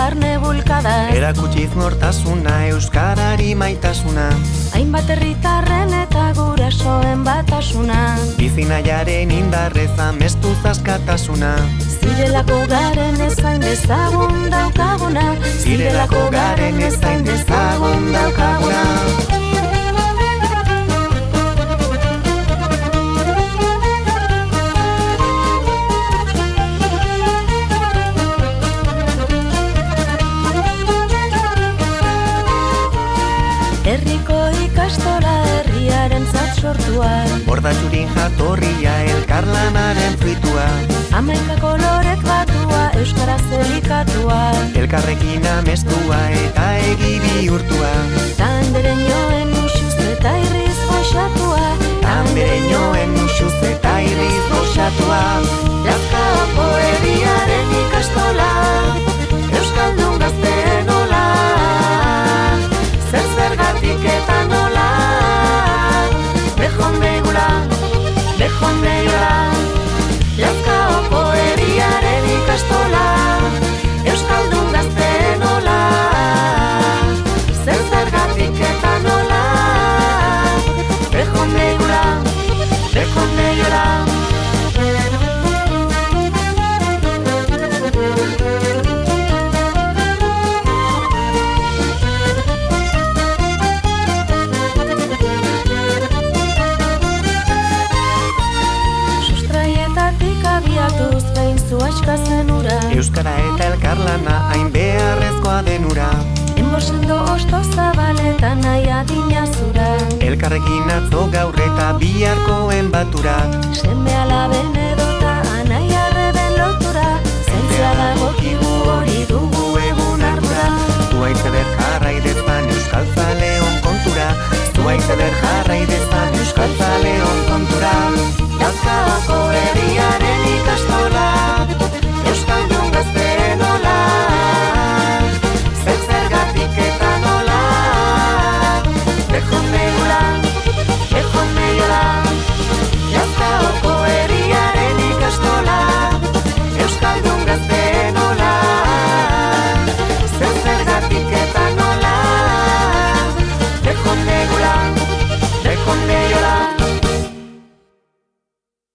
barne bulkadaz. Erakutsiz nortasuna, euskarari maitasuna. Hainbat herritarren eta gurasoen batasuna. Bizinaiaren indarrez amestu askatasuna. Zirelako garen ezain dezagun daukaguna. Zirelako garen ezain dezagun daukaguna. Herriko ikastola herriaren zat sortua. Bordatxurin jatorria elkarlanaren fruitua. Hamaika kolorek batua, euskaraz elikatua. Elkarrekin amestua eta egi bihurtua. Tanbereñoen usuz eta irriz goxatua. Tanbereñoen usuz eta irriz goxatua. Lazkaoko herriaren ikastola, euskaldun gazteen ola. Zer zergatik eta nola, bejon begura, bejon begura. Lazkaoko herriaren ikastola, euskaldun gazteen ola. Zer zergatik eta nola, bejon begura, bejon begura. Abiatuz behin zuaxka zenura. Euskara eta elkarlana hain beharrezkoa denura. Enbosendo osto zabaletan nahi adina zura. Elkarrekin atzo gaur eta biharkoen batura. Seme alaben edota